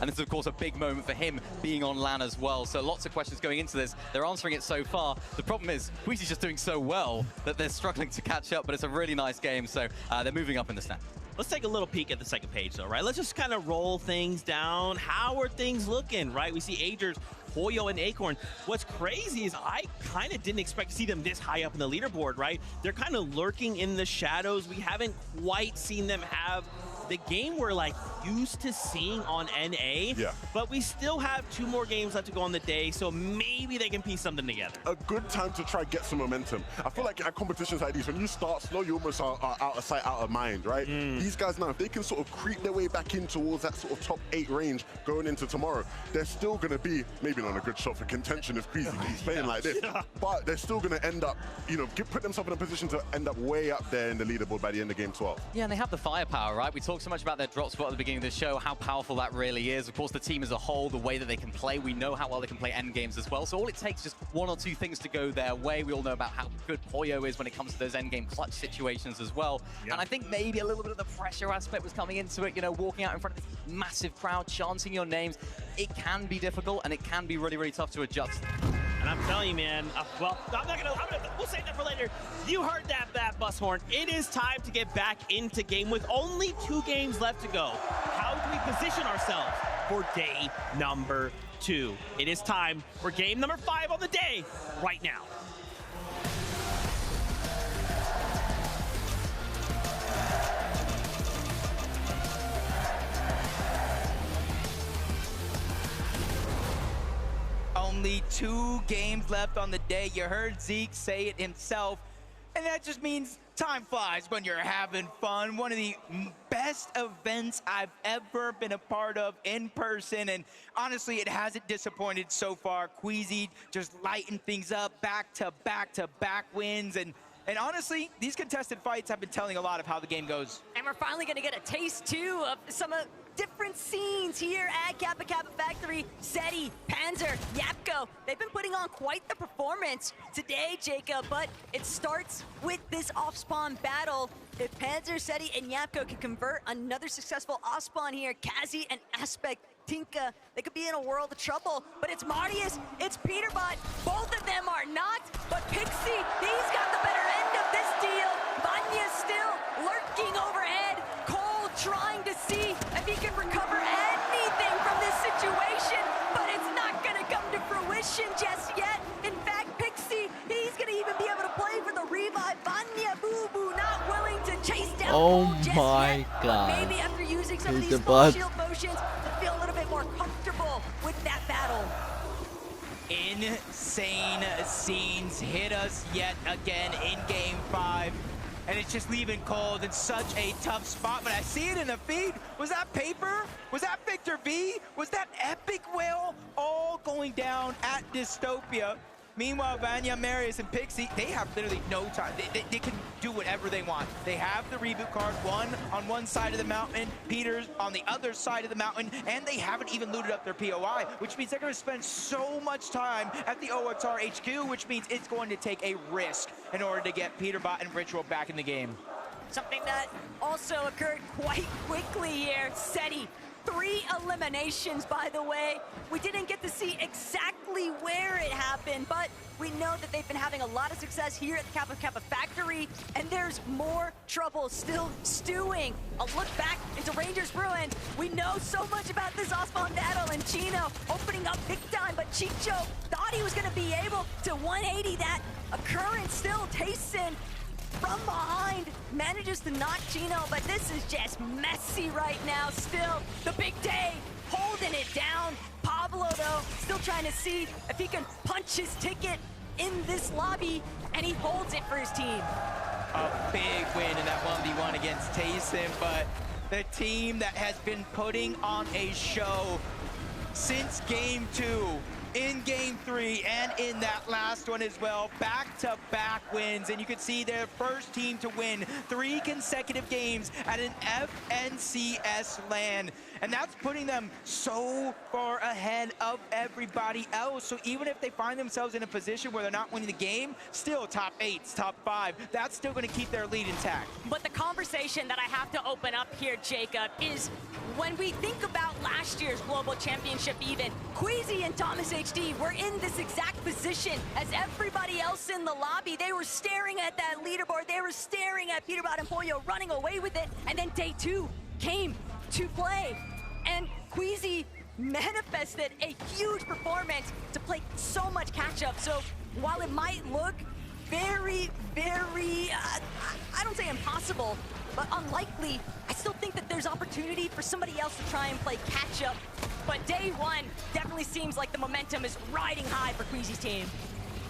and it's of course a big moment for him being on LAN as well. So lots of questions going into this. They're answering it so far. The problem is, Queasy's just doing so well that they're struggling to catch up, but it's a really nice game, so they're moving up in the stand. Let's take a little peek at the second page, though, right? Let's just kind of roll things down. How are things looking, right? We see Agers, Hoyo, and Acorn. What's crazy is I kind of didn't expect to see them this high up in the leaderboard, right? They're kind of lurking in the shadows. We haven't quite seen them have the game we're like used to seeing on NA, but we still have 2 more games left to go on the day, so maybe they can piece something together. A good time to try get some momentum. I feel like at competitions like these, when you start slow, you almost are out of sight, out of mind, right? These guys now, if they can sort of creep their way back in towards that sort of top 8 range going into tomorrow, they're still going to be, maybe not a good shot for contention if Queasy keeps playing like this, but they're still going to end up, you know, put themselves in a position to end up way up there in the leaderboard by the end of game 12. Yeah, and they have the firepower, right? We talked so much about their drop spot at the beginning of the show, how powerful that really is. Of course, the team as a whole, the way that they can play, we know how well they can play end games as well. So all it takes is just 1 or 2 things to go their way. We all know about how good Hoyo is when it comes to those end game clutch situations as well. And I think maybe a little bit of the pressure aspect was coming into it, you know, walking out in front of this massive crowd, chanting your names. It can be difficult and it can be really, really tough to adjust. And I'm telling you, man, well, we'll save that for later. You heard that bus horn. It is time to get back into game with only 2 games left to go. How do we position ourselves for day number 2? It is time for game number 5 on the day right now. Only 2 games left on the day. You heard Zeke say it himself. And that just means time flies when you're having fun. One of the best events I've ever been a part of in person. And honestly, it hasn't disappointed so far. Queasy just lighting things up, back-to-back-to-back wins. And honestly, these contested fights have been telling a lot of how the game goes. And we're finally going to get a taste, too, of some different scenes here at Kappa Kappa Factory. Seti, Panzer, Yapko, they've been putting on quite the performance today, Jacob, but it starts with this off-spawn battle. If Panzer, Seti, and Yapko can convert another successful off-spawn here, Kazi and Aspect, Tinka, they could be in a world of trouble, but it's Martius, it's Peterbot, both of them are not, but Pixie, he's got the better end of this deal. Vanya still lurking overhead, Cole trying to see if he can recover anything from this situation, but it's not gonna come to fruition just yet. In fact, Pixie, he's gonna even be able to play for the revive. Vanya Boo Boo not willing to chase down Cole just yet, but maybe after using some of these full shield motions, to feel a little bit more comfortable with that battle. Insane scenes hit us yet again in game 5. And it's just leaving Cold in such a tough spot. But I see it in the feed. Was that Paper? Was that Victor V? Was that Epic Whale? All going down at Dystopia. Meanwhile, Vanya, Marius, and Pixie, they have literally no time. They can do whatever they want. They have the reboot card, one on one side of the mountain, Peter's on the other side of the mountain, and they haven't even looted up their POI, which means they're going to spend so much time at the OXR HQ, which means it's going to take a risk in order to get Peterbot and Ritual back in the game. Something that also occurred quite quickly here, Seti. 3 eliminations, by the way. We didn't get to see exactly where it happened, but we know that they've been having a lot of success here at the Kappa Kappa Factory, and there's more trouble still stewing. A look back into Rangers Ruin. We know so much about this Osmond battle, and Chino opening up big time, but Chicho thought he was going to be able to 180 that occurrence. Still, Tayson from behind manages to knock Chino, but this is just messy right now. Still, the big day holding it down. Pablo, though, still trying to see if he can punch his ticket in this lobby, and he holds it for his team. A big win in that 1v1 against Tayson, but the team that has been putting on a show since game 2, in game 3, and in that last one as well, back-to-back wins, and you can see their first team to win 3 consecutive games at an FNCS LAN. and that's putting them so far ahead of everybody else. So even if they find themselves in a position where they're not winning the game, still top 8, top 5, that's still going to keep their lead intact. But the conversation that I have to open up here, Jacob, is when we think about last year's Global Championship even, Queasy and Thomas HD were in this exact position as everybody else in the lobby. They were staring at that leaderboard. They were staring at Peterbot and Pollo running away with it. And then day 2 came to play. And Queasy manifested a huge performance to play so much catch-up. So while it might look very, I don't say impossible, but unlikely, I still think that there's opportunity for somebody else to try and play catch-up. But day 1 definitely seems like the momentum is riding high for Queasy's team.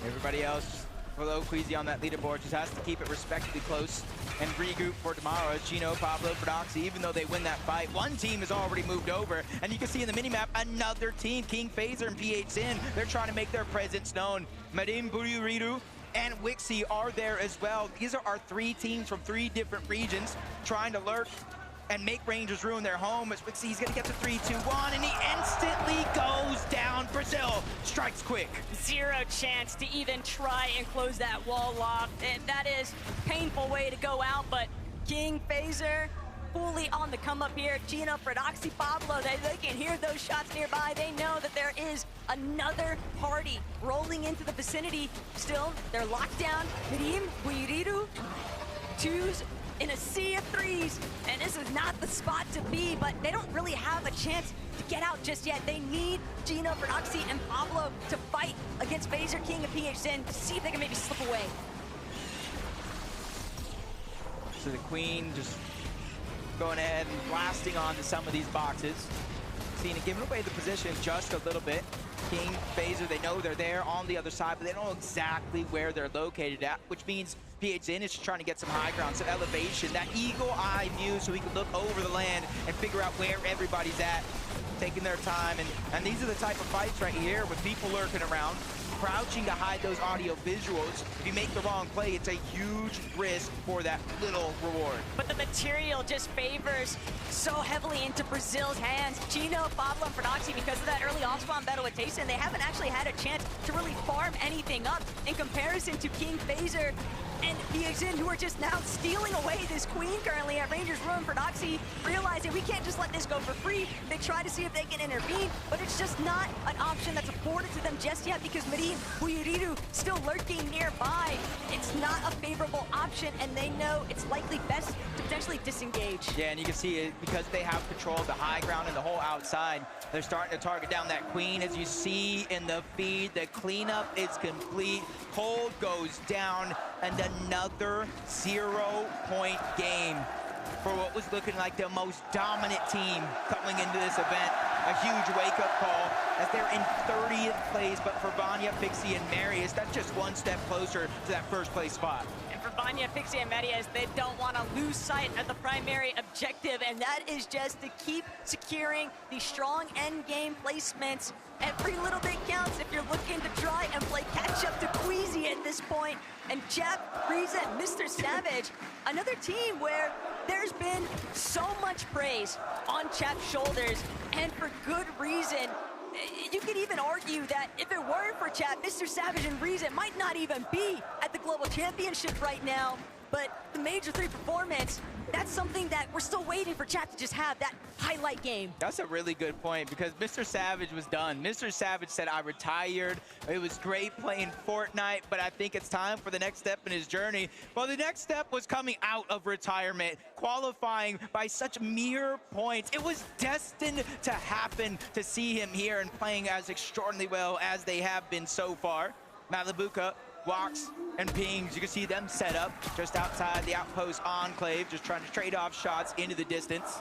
Everybody else below Queasy on that leaderboard just has to keep it respectably close and regroup for tomorrow. As Gino, Pablo, Prodoxy, even though they win that fight, one team has already moved over. And you can see in the minimap, another team, King Phaser and PH Sin, they're trying to make their presence known. Madim Buriuriru and Wixie are there as well. These are our 3 teams from 3 different regions trying to lurk and make Rangers ruin their home. As Wixie's gonna get to 3-2-1, and he instantly goes down. Brazil strikes quick. Zero chance to even try and close that wall lock. And that is a painful way to go out, but King Phaser fully on the come up here. Gino, Prodoxy, Pablo, they can hear those shots nearby. They know that there is another party rolling into the vicinity. Still, they're locked down. Mirim, Buiriru, 2s in a sea of 3s, and this is not the spot to be, but they don't really have a chance to get out just yet. They need Gino, Prodoxy, and Pablo to fight against Phaser, King, and PH Sin to see if they can maybe slip away. So the Queen just going ahead and blasting onto some of these boxes. Cena giving away the position just a little bit. King, Phaser, they know they're there on the other side, but they don't know exactly where they're located at, which means PHN is just trying to get some high ground, some elevation, that eagle eye view so he can look over the land and figure out where everybody's at, taking their time. And these are the type of fights right here with people lurking around, crouching to hide those audio visuals. If you make the wrong play, it's a huge risk for that little reward. But the material just favors so heavily into Brazil's hands. Gino, Pablo, and Prodoxy, because of that early off-spawn battle with Tayson, they haven't actually had a chance to really farm anything up in comparison to King Phaser and PXN, who are just now stealing away this Queen currently at Rangers Ruin. Prodoxy realizing we can't just let this go for free. They try to see if they can intervene, but it's just not an option that's afforded to them just yet because Marin Buiriru still lurking nearby. It's not a favorable option, and they know it's likely best to potentially disengage. Yeah, and you can see it because they have control of the high ground and the whole outside. They're starting to target down that Queen. As you see in the feed, the cleanup is complete. Cold goes down, and another 0-point game for what was looking like the most dominant team coming into this event. A huge wake-up call as they're in 30th place, but for Vanya, Pixie, and Marius, that's just one step closer to that first place spot. And for Vanya, Pixie, and Marius, they don't want to lose sight of the primary objective, and that is just to keep securing these strong end game placements. Every little bit counts if you're looking to try and play catch up to Queasy at this point. And Jeff, Frieza, and Mr. Savage, another team where there's been so much praise on Chap's shoulders, and for good reason. You could even argue that if it weren't for Chap, Mr. Savage and Reason might not even be at the Global Championship right now. But the Major 3 performance, that's something that we're still waiting for Chap to just have that highlight game. That's a really good point because Mr. Savage was done. Mr. Savage said, I retired. It was great playing Fortnite, but I think it's time for the next step in his journey. Well, the next step was coming out of retirement, qualifying by such mere points. It was destined to happen to see him here and playing as extraordinarily well as they have been so far. Malibuca, Walks, and Pings, you can see them set up just outside the Outpost Enclave, just trying to trade off shots into the distance.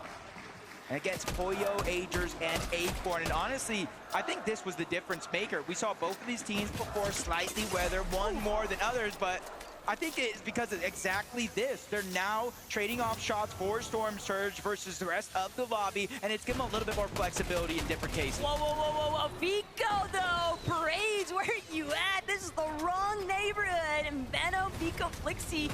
And against Pollo, Agers, and Acorn. And honestly, I think this was the difference maker. We saw both of these teams before slightly weather, one more than others, but I think it's because of exactly this. They're now trading off shots for Storm Surge versus the rest of the lobby, and it's given them a little bit more flexibility in different cases. Whoa, whoa, whoa, whoa, whoa. Vico, though. Parades, where are you at? This is the wrong neighborhood. And Benno, Vico, Flixie,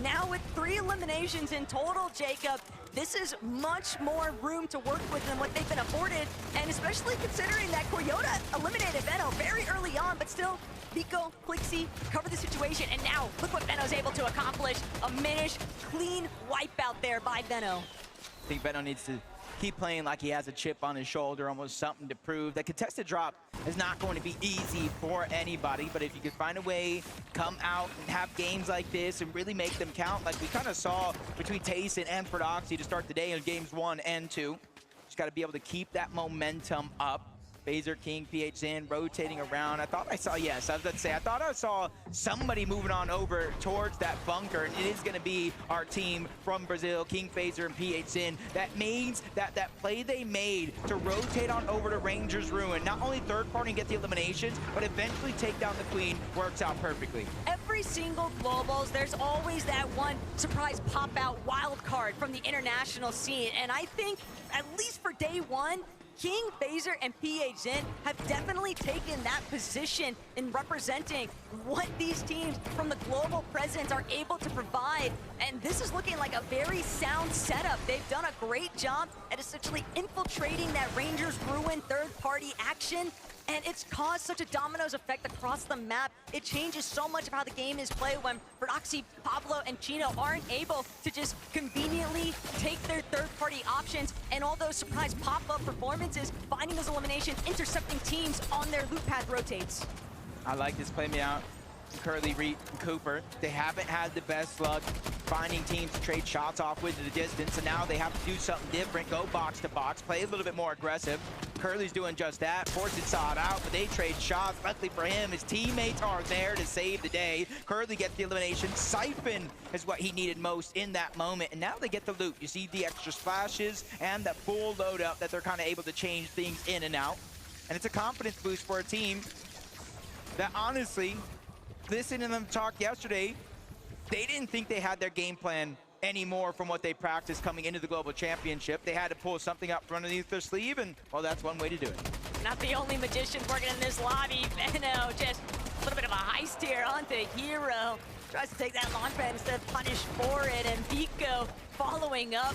now with 3 eliminations in total, Jacob. this is much more room to work with than what they've been afforded, and especially considering that Coyota eliminated Veno very early on, but still, Vico, Clixie cover the situation, and now look what Veno's able to accomplish. A Minish clean wipeout there by Veno. I think Veno needs to keep playing like he has a chip on his shoulder, almost something to prove. The contested drop is not going to be easy for anybody, but if you can find a way, come out and have games like this and really make them count, like we kind of saw between Tayson and Prodoxy to start the day in games 1 and 2. Just got to be able to keep that momentum up. Phaser, King, PHN rotating around. I thought I saw, yes, I was about to say, I thought I saw somebody moving on over towards that bunker, and it is going to be our team from Brazil, King, Phaser, and PHN. That means that play they made to rotate on over to Ranger's Ruin, not only third party and get the eliminations, but eventually take down the Queen, works out perfectly. Every single Globals, there's always that one surprise pop-out wild card from the international scene, and I think, at least for day one, King, Phaser, and PHN have definitely taken that position in representing what these teams from the global presence are able to provide. And this is looking like a very sound setup. They've done a great job at essentially infiltrating that Rangers Ruin third-party action. And it's caused such a dominoes effect across the map. It changes so much of how the game is played when Prodoxy, Pablo, and Chino aren't able to just conveniently take their third-party options and all those surprise pop-up performances, finding those eliminations, intercepting teams on their loop path rotates. I like this play me out. Curly, Reed, and Cooper, they haven't had the best luck finding teams to trade shots off with to the distance, and now they have to do something different, go box to box, play a little bit more aggressive. Curly's doing just that. Fortnite saw it out, but they trade shots. Luckily for him, his teammates are there to save the day. Curly gets the elimination. Siphon is what he needed most in that moment, and now they get the loot. You see the extra splashes and that full load up that they're kind of able to change things in and out. And it's a confidence boost for a team that honestly, listening to them talk yesterday, they didn't think they had their game plan anymore from what they practiced coming into the Global Championship. They had to pull something up from underneath their sleeve, and, well, that's one way to do it. Not the only magician working in this lobby. Veno just a little bit of a heist here onto Hero. Tries to take that launch pad instead of punish for it, and Vico following up.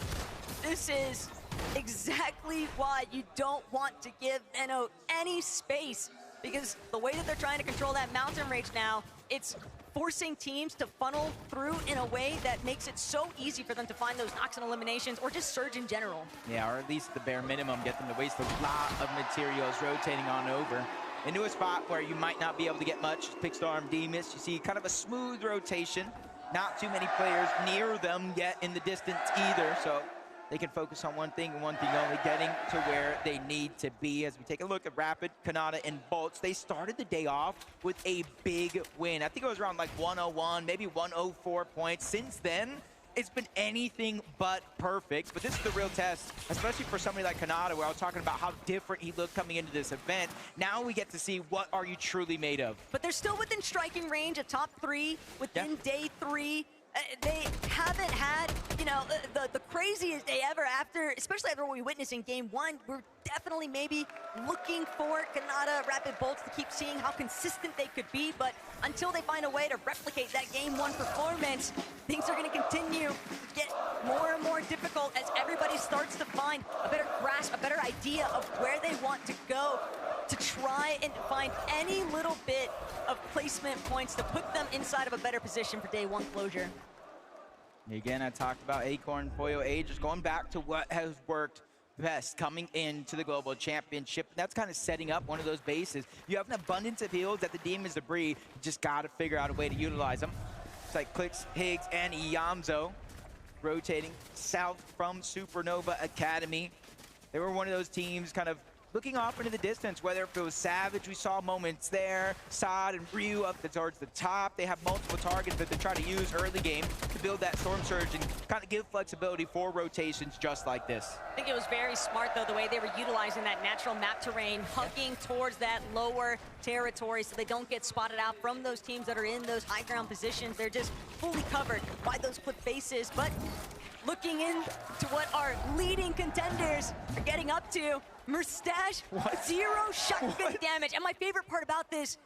This is exactly why you don't want to give Veno any space, because the way that they're trying to control that mountain rage now, it's forcing teams to funnel through in a way that makes it so easy for them to find those knocks and eliminations, or just surge in general. Yeah, or at least the bare minimum, get them to waste a lot of materials rotating on over into a spot where you might not be able to get much. Pickstorm, Demus, you see kind of a smooth rotation. Not too many players near them yet in the distance either, so they can focus on one thing and one thing only, getting to where they need to be. As we take a look at Rapid, Kanata, and Bolts, they started the day off with a big win. I think it was around like 101, maybe 104 points. Since then, it's been anything but perfect, but this is the real test, especially for somebody like Kanata, where I was talking about how different he looked coming into this event. Now we get to see what are you truly made of. But they're still within striking range, a top 3 within day 3. They haven't had, you know, the craziest day ever after, especially after what we witnessed in game 1. We're definitely maybe looking for Kanata, Rapid Bolts to keep seeing how consistent they could be, but until they find a way to replicate that game 1 performance, things are going to continue to get more and more difficult as everybody starts to find a better grasp, a better idea of where they want to go to try and find any little bit of placement points to put them inside of a better position for day 1 closure. Again, I talked about Acorn, Foyo A, just going back to what has worked best coming into the Global Championship. That's kind of setting up one of those bases. You have an abundance of heals that the Demon's Debris, you just got to figure out a way to utilize them. It's like Clix, Higgs, and Iamzo rotating south from Supernova Academy. They were one of those teams kind of looking off into the distance, whether if it was Savage, we saw moments there, Sod and Ryu up towards the top. They have multiple targets that they try to use early game to build that Storm Surge and kind of give flexibility for rotations just like this. I think it was very smart, though, the way they were utilizing that natural map terrain, hugging towards that lower territory so they don't get spotted out from those teams that are in those high ground positions. They're just fully covered by those clip faces, but looking into what our leading contenders are getting up to, Mustache, 0 shotgun damage. And my favorite part about this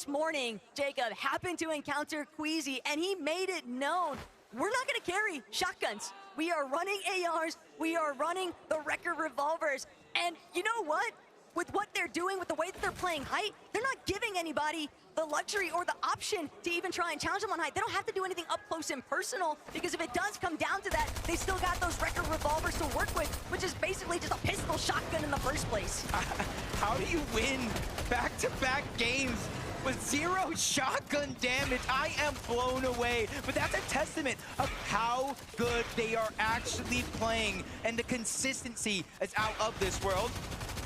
morning, Jacob happened to encounter Queasy, and he made it known, we're not gonna carry shotguns. We are running ARs, we are running the record revolvers. And you know what? With what they're doing, with the way that they're playing height, they're not giving anybody the luxury or the option to even try and challenge them on height. They don't have to do anything up close and personal, because if it does come down to that, they still got those record revolvers to work with, which is basically just a pistol shotgun in the first place. How do you win back-to-back games with 0 shotgun damage? I am blown away, but that's a testament of how good they are actually playing, and the consistency is out of this world.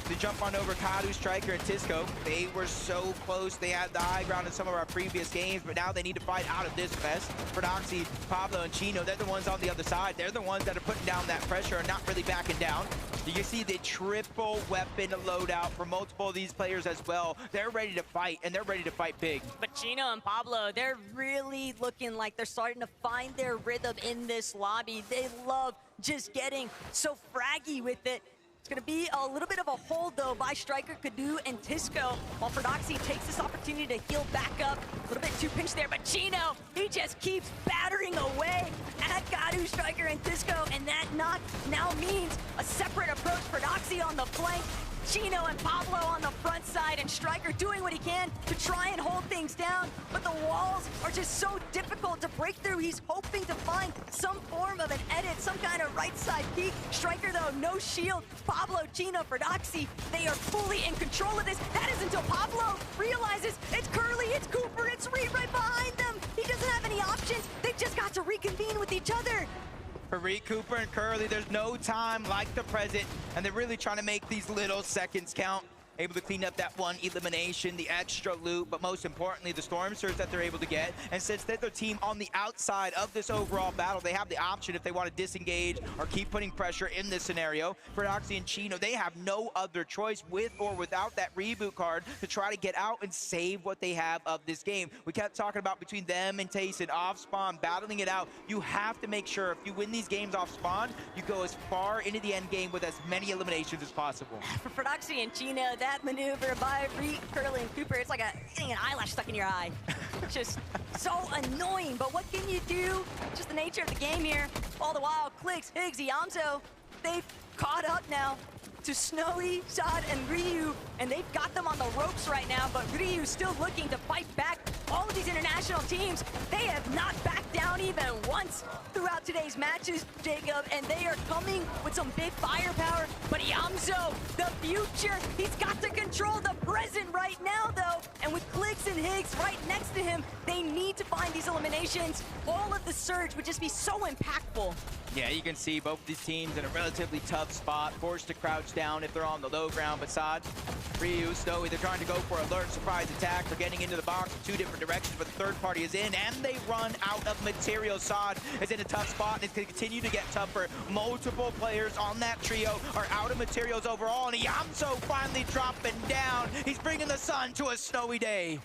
They jump on over Kadu, Striker, and Tisco. They were so close. They had the high ground in some of our previous games, but now they need to fight out of this mess. For Doxy, Pablo, and Chino, they're the ones on the other side. They're the ones that are putting down that pressure and not really backing down. You can see the triple weapon loadout for multiple of these players as well. They're ready to fight, and they're ready to fight big. But Chino and Pablo, they're really looking like they're starting to find their rhythm in this lobby. They love just getting so fraggy with it. It's going to be a little bit of a hold, though, by Striker, Kadu, and Tisco, while Fordoxy takes this opportunity to heal back up. A little bit too pinched there, but Chino, he just keeps battering away at Kadu, Striker, and Tisco, and that knock now means a separate approach. Fordoxy on the flank, Chino and Pablo on the front side, and Striker doing what he can to try and hold things down, but the walls are just so difficult to break through. He's hoping to find some form of an edit, some kind of right side peek. Striker, though, no shield. Pablo, Chino, Fordoxy, they are fully in control of this. That is until Pablo realizes it's Curly, it's Cooper, it's Reed right behind them. He doesn't have any options. They've just got to reconvene with each other. For Reed, Cooper, and Curly, there's no time like the present, and they're really trying to make these little seconds count. Able to clean up that one elimination, the extra loot, but most importantly, the Storm Surge that they're able to get. And since they're the team on the outside of this overall battle, they have the option if they want to disengage or keep putting pressure in this scenario. For Doxy and Chino, they have no other choice with or without that reboot card to try to get out and save what they have of this game. We kept talking about between them and Tayson off spawn, battling it out. You have to make sure if you win these games off spawn, you go as far into the end game with as many eliminations as possible. For Fordoxy and Chino, that maneuver by Reed, Curly, and Cooper, it's like getting an eyelash stuck in your eye. Just so annoying, but what can you do? Just the nature of the game here. All the while, Clicks, Higgs, Yamto, they've caught up now to Snowy, Sad, and Ryu, and they've got them on the ropes right now, but Ryu's still looking to fight back. All of these international teams, they have not backed down even once throughout today's matches, Jacob, and they are coming with some big firepower. But Yamzo, the future, he's got to control the present right now, though. And with Clicks and Higgs right next to him, they need to find these eliminations. All of the surge would just be so impactful. Yeah, you can see both of these teams in a relatively tough spot, forced to crouch down if they're on the low ground. But Sad, Ryu, Snowy, they're trying to go for alert surprise attack. They're getting into the box in 2 different directions, but the third party is in, and they run out of material. Sad is in a tough spot, and it's going to continue to get tougher. Multiple players on that trio are out of materials overall, and Yamso finally dropping down. He's bringing the sun to a snowy day.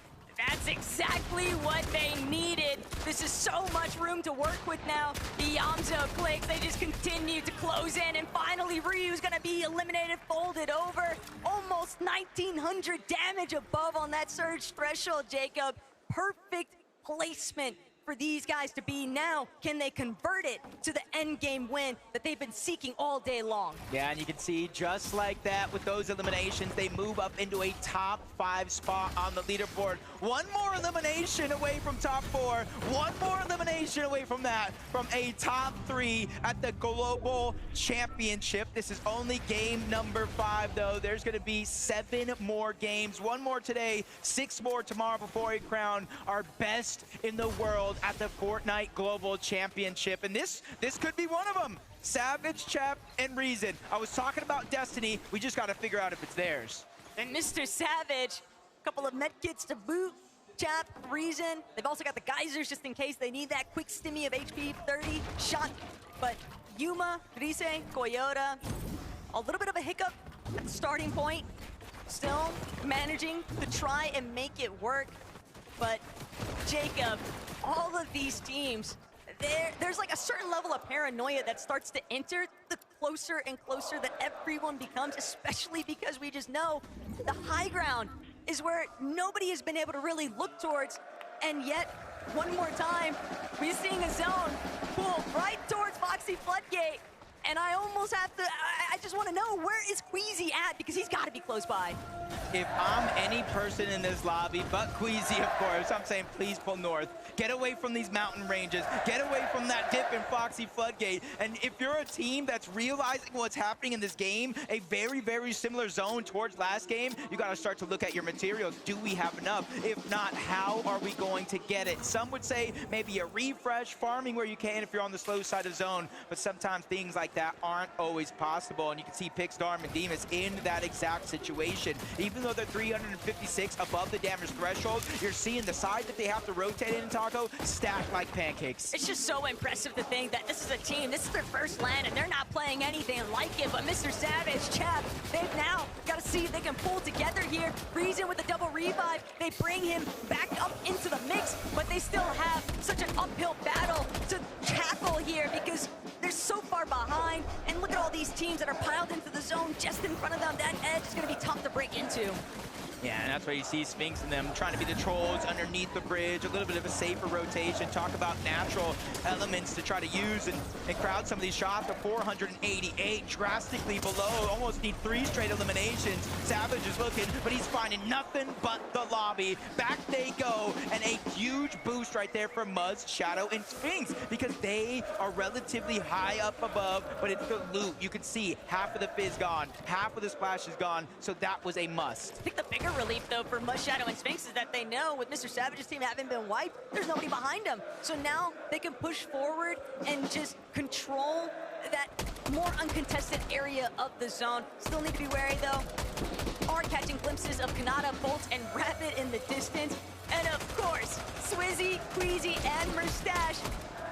That's exactly what they needed. This is so much room to work with now. The Yamzo Clicks, they just continue to close in, and finally Ryu's gonna be eliminated, folded over. Almost 1900 damage above on that surge threshold, Jacob. Perfect placement for these guys to be now. Can they convert it to the end game win that they've been seeking all day long? Yeah, and you can see just like that with those eliminations, they move up into a top 5 spot on the leaderboard. One more elimination away from top 4. One more elimination away from that, from a top 3 at the Global Championship. This is only game number 5, though. There's going to be 7 more games. 1 more today, 6 more tomorrow before we crown our best in the world at the Fortnite Global Championship. And this could be one of them. Savage, Chap, and Reason. I was talking about Destiny. We just got to figure out if it's theirs. And Mr. Savage, a couple of medkits to boot. Chap, Reason. They've also got the geysers just in case they need that quick stimmy of HP 30 shot. But Yuma, Grise, Koyota, a little bit of a hiccup at the starting point. Still managing to try and make it work. But Jacob, all of these teams, there's like a certain level of paranoia that starts to enter the closer and closer that everyone becomes, especially because we just know the high ground is where nobody has been able to really look towards. And yet, one more time, we're seeing a zone pull right towards Fox Foxy Floodgate. And I almost have to, I just want to know, where is Queasy at? Because he's got to be close by. If I'm any person in this lobby, but Queasy, of course, I'm saying please pull north. Get away from these mountain ranges. Get away from that dip in Foxy Floodgate. And if you're a team that's realizing what's happening in this game, a very, very similar zone towards last game, you got to start to look at your materials. Do we have enough? If not, how are we going to get it? Some would say maybe a refresh, farming where you can if you're on the slow side of zone, but sometimes things like that aren't always possible. And you can see Pixstar and Demas in that exact situation. Even though they're 356 above the damage threshold, you're seeing the side that they have to rotate in, Taco, stacked like pancakes. It's just so impressive to think that this is a team, this is their first land, and they're not playing anything like it. But Mr. Savage, Chap, they've now got to see if they can pull together here. Reason with the double revive, they bring him back up into the mix, but they still have such an uphill battle to tackle here because they're so far behind. And look at all these teams that are piled into the zone just in front of them. That edge is going to be tough to break into. Yeah, and that's why you see Sphinx and them trying to be the trolls underneath the bridge, a little bit of a safer rotation. Talk about natural elements to try to use and crowd some of these shots. A 488, drastically below. Almost need 3 straight eliminations. Savage is looking, but he's finding nothing but the lobby. Back they go, and a huge boost right there for Muzz, Shadow, and Sphinx because they are relatively high up above, but it's the loot. You can see half of the fizz gone, half of the splash is gone, so that was a must. I think the bigger relief, though, for Muzz, Shadow, and Sphinx is that they know with Mr. Savage's team having been wiped, there's nobody behind them. So now they can push forward and just control that more uncontested area of the zone. Still need to be wary, though. Are catching glimpses of Kanata, Bolt, and Rapid in the distance. And of course, Swizzy, Queasy, and Merstache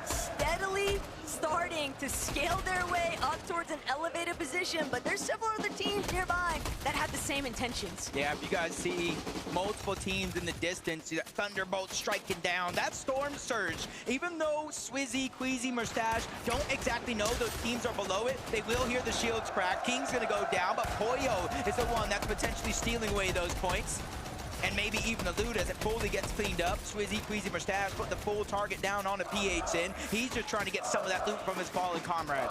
steadily starting to scale their way up towards an elevated position, but there's several other teams nearby that have the same intentions. Yeah, if you guys see multiple teams in the distance, you got Thunderbolt striking down, that Storm Surge. Even though Swizzy, Queasy, Merstache don't exactly know those teams are below it, they will hear the shields crack. King's gonna go down, but Poyo is the one that's potentially stealing away those points. And maybe even the loot as it fully gets cleaned up. Swizzy, Queasy, Merstache put the full target down on a PH-in. He's just trying to get some of that loot from his fallen comrade.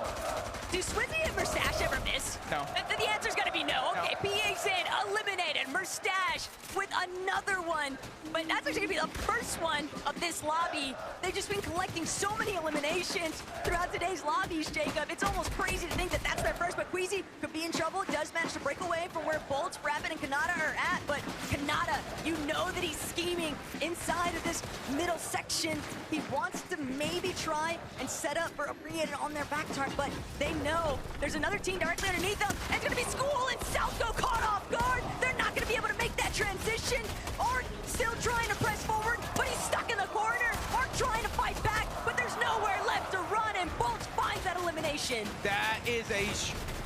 Do Swizzy and Merstache ever miss? No. The answer's gonna be no. Okay, No. PH-in eliminated. Merstache with another one. But that's actually gonna be the first one of this lobby. They've just been collecting so many eliminations throughout today's lobbies, Jacob. It's almost crazy to think that that's their first, but Queasy could be in trouble. Does manage to break away from where Bolt, Rapid, and Kanata are at, but Kanata, you know that he's scheming inside of this middle section. He wants to maybe try and set up for a Brian on their back target, but they know there's another team directly underneath them. And it's gonna be School and Salco caught off guard. They're not gonna be able to make that transition. Art still trying to press forward, but he's stuck in the corner. Art trying to fight back, but there's nowhere left to run, and Bolt finds that elimination. That is a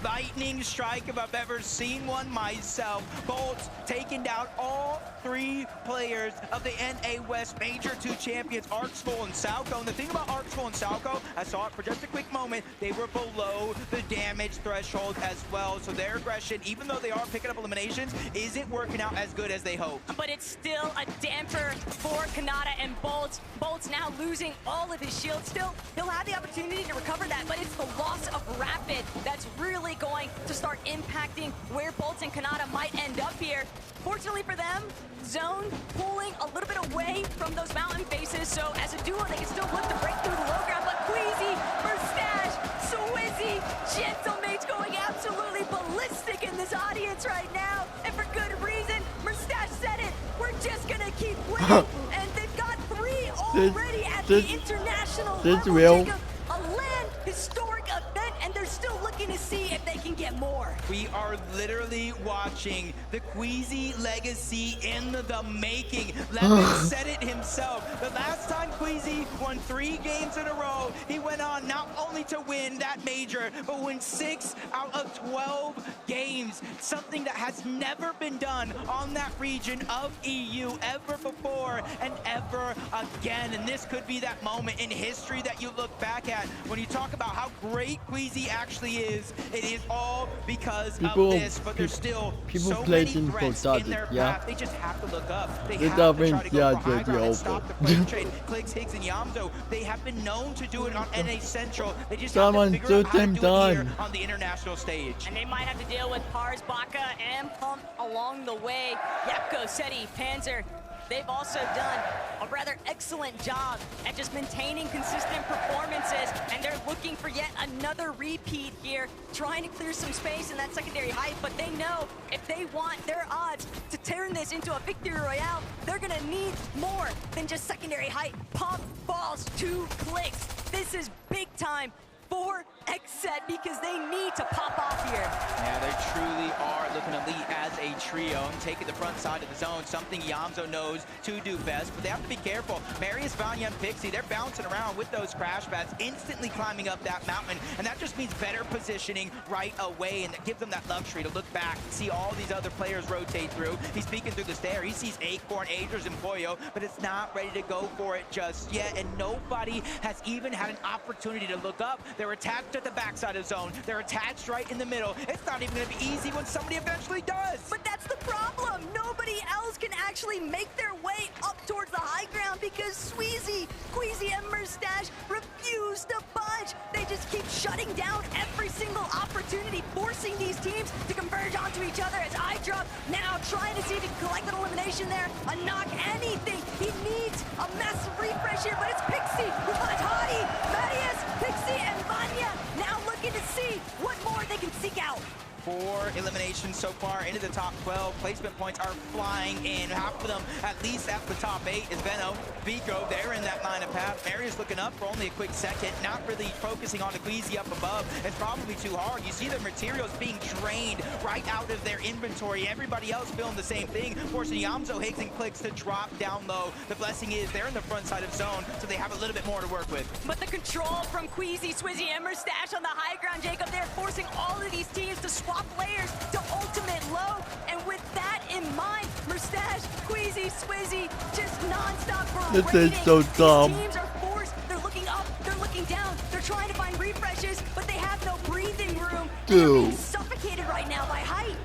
lightning strike if I've ever seen one myself. Bolt taking down all 3 players of the NA West Major 2 champions, Arksful and Salco. And the thing about Arksful and Salco, I saw it for just a quick moment, they were below the damage threshold as well. So their aggression, even though they are picking up eliminations, isn't working out as good as they hoped. But it's still a damper for Kanata and Bolt. Bolt's now losing all of his shields. Still, he'll have the opportunity to recover that, but it's the loss of Rapid that's really going to start impacting where Bolt and Kanata might end up here. Fortunately for them, Zone pulling a little bit away from those mountain faces, so as a duo, they can still look to break through the low ground, but Queasy, Merstache, Swizzy, Gentlemage going absolutely ballistic in this audience right now, and for good reason. Merstache said it, we're just gonna keep winning, and they've got 3 already at the international level. Jacob, a land historic event, and they're still looking to see if they can get more. We are literally watching the Queasy legacy in the making. Lemon said it himself. The last time Queasy won 3 games in a row, he went on not only to win that major, but win 6 out of 12 games. Something that has never been done on that region of EU ever before and ever again. And this could be that moment in history that you look back at when you talk about how great Queasy actually is. It is all because because People- of this, but there's still people so play many in threats Fortnite, in their yeah. path. They just have to look up. They It have to try to happens, go yeah, for high JD ground and stop the frame Opal. trade. Clicks, Higgs, and Yamzo, they have been known to do it on NA Central. They just Someone have to figure out how to shoot him do it here down. on the international stage. And they might have to deal with Pars, Baka, and Pump along the way. Yapko, Seti, Panzer, they've also done a rather excellent job at just maintaining consistent performances, and they're looking for yet another repeat here, trying to clear some space in that secondary height, but they know if they want their odds to turn this into a victory royale, they're gonna need more than just secondary height. Pump falls to Clicks. This is big time for XSET because they need to pop off here. Yeah, they truly are looking elite as a trio and taking the front side of the zone, something Yamzo knows to do best, but they have to be careful. Marius, Vanya, and Pixie, they're bouncing around with those crash pads, instantly climbing up that mountain, and that just means better positioning right away, and it gives them that luxury to look back, see all these other players rotate through. He's peeking through the stair. He sees Acorn, Agers, and Pollo, but it's not ready to go for it just yet, and nobody has even had an opportunity to look up. They're attached at the backside of zone. They're attached right in the middle. It's not even going to be easy when somebody eventually does. But that's the problem. Nobody else can actually make their way up towards the high ground because Sweezy, Queasy, and Merstash refuse to budge. They just keep shutting down every single opportunity, forcing these teams to converge onto each other as iDrop now trying to see if he can collect an elimination there, a knock, anything. He needs a massive refresh here, but it's Pixie who finds Hottie, Marius, Pixie, and Vanya now looking to see what more they can seek out. 4 eliminations so far into the top 12. Placement points are flying in. Half of them, at least at the top 8, is Veno, Vico. They're in that line of path. Marius looking up for only a quick second, not really focusing on the Queasy up above. It's probably too hard. You see the materials being drained right out of their inventory. Everybody else feeling the same thing, forcing Yamzo, Higgs, and Clicks to drop down low. The blessing is they're in the front side of zone, so they have a little bit more to work with. But the control from Queasy, Swizzy, and Merstash on the high ground, Jacob, they're forcing all of these teams to swap players to ultimate low, and with that in mind, Merstash, Queasy, Swizzy, just non-stop This berating. is so dumb. These teams are forced, they're looking up, they're looking down, they're trying to find refreshes, but they have no breathing room. They're being Dude. suffocated right now by height.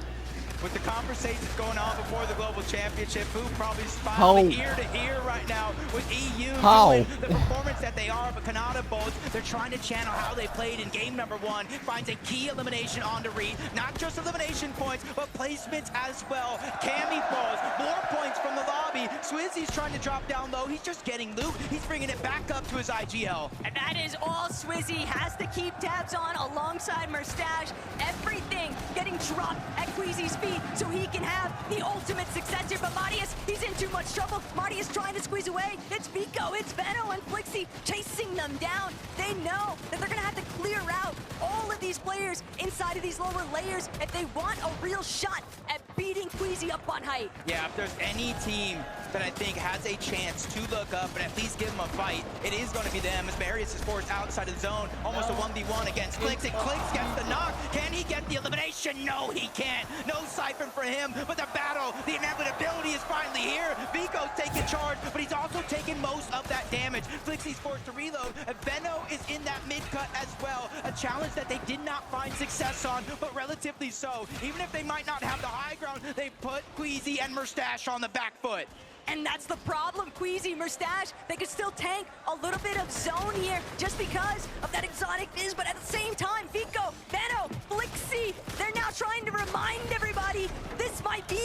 With the conversations going on before the Global Championship, Fu probably How? smiling ear to ear right now with EU How? doing the performance that they are, but Kanata both, they're trying to channel how they played in game number 1, finds a key elimination on to Reed, not just elimination points, but placements as well. Cammy falls, more points from the lobby. Swizzy's trying to drop down low, he's just getting loot, he's bringing it back up to his IGL. And that is all Swizzy has to keep tabs on alongside Merstash. Everything getting dropped at Queasy's feet so he can have the ultimate success here. But Marius, he's in too much trouble. Marius trying to squeeze away. It's Vico, it's Veno, and Flixie chasing them down. They know that they're going to have to clear out all of these players inside of these lower layers if they want a real shot at beating Queasy up on height. Yeah, if there's any team that I think has a chance to look up and at least give them a fight, it is going to be them, as Marius is forced outside of the zone, almost a 1v1 against Clicks, and Clicks gets the knock. Can he get the elimination? No, he can't. No siphon for him, but the battle, the inevitability is finally here. Vico's taking charge, but he's also taking most of that damage. Flixie's forced to reload, and Veno is in that mid-cut as well, a challenge that they did not find success on, but relatively so. Even if they might not have the high ground, they put Queasy and Merstash on the back foot. And that's the problem, Queasy, Merstash, they could still tank a little bit of zone here just because of that exotic fizz, but at the same time, Vico, Veno, Flixie, they're now trying to remind everybody this might be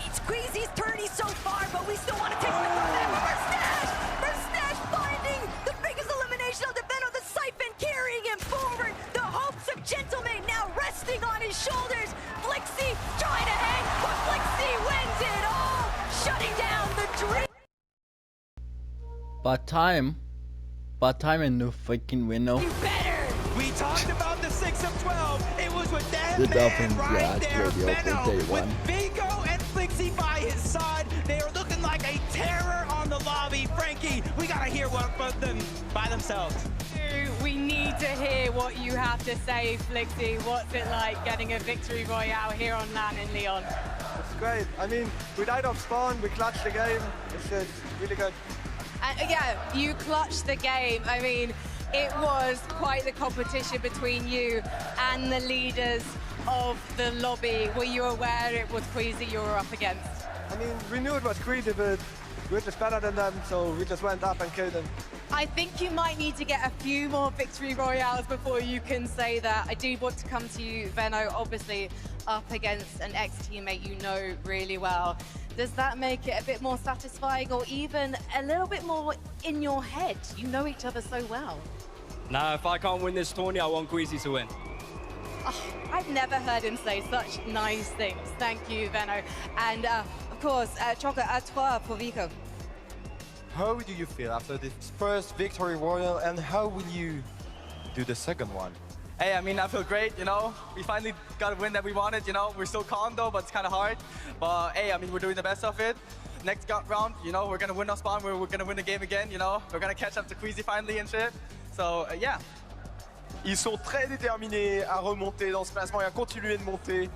it's Queasy's tourney so far, but we still want to take the from them. Merstash finding the biggest elimination of the Veno, the siphon carrying him forward, the hopes of Gentleman now resting on his shoulders. Flixie trying to hang, but Flixie wins it all, shutting down the dream. Part time and no freaking winner. You better. We talked about the 6 of 12. It was with that The man Dolphins, right yeah, there, it's really Veno, open day with one. Vico and Flixie by his side. They are looking like a terror on the lobby. Frankie, we gotta hear one from them by themselves. We need to hear what you have to say, Flixie. What's it like getting a victory royale here on LAN in Lyon? It's great. I mean, we died off spawn, we clutched the game. It's really good. Yeah, you clutched the game. I mean, it was quite the competition between you and the leaders. of the lobby, were you aware it was Queasy you were up against? I mean, we knew it was Queasy, but we're just better than them, so we just went up and killed them. I think you might need to get a few more victory royales before you can say that. I do want to come to you, Venno, obviously up against an ex-teammate you know really well. Does that make it a bit more satisfying or even a little bit more in your head? You know each other so well. Nah, if I can't win this tourney, I want Queasy to win. Oh, I've never heard him say such nice things. Thank you, Venno. And of course, Choca, à toi pour Vico. How do you feel after this first victory royal, and how will you do the second one? Hey, I mean, I feel great, you know. We finally got a win that we wanted, you know. We're still calm though, but it's kind of hard. But hey, I mean, we're doing the best of it. Next round, you know, we're gonna win our spawn. We're gonna win the game again, you know. We're gonna catch up to Queasy finally and shit. So yeah. Ils sont très déterminés à remonter dans ce classement et à continuer de monter.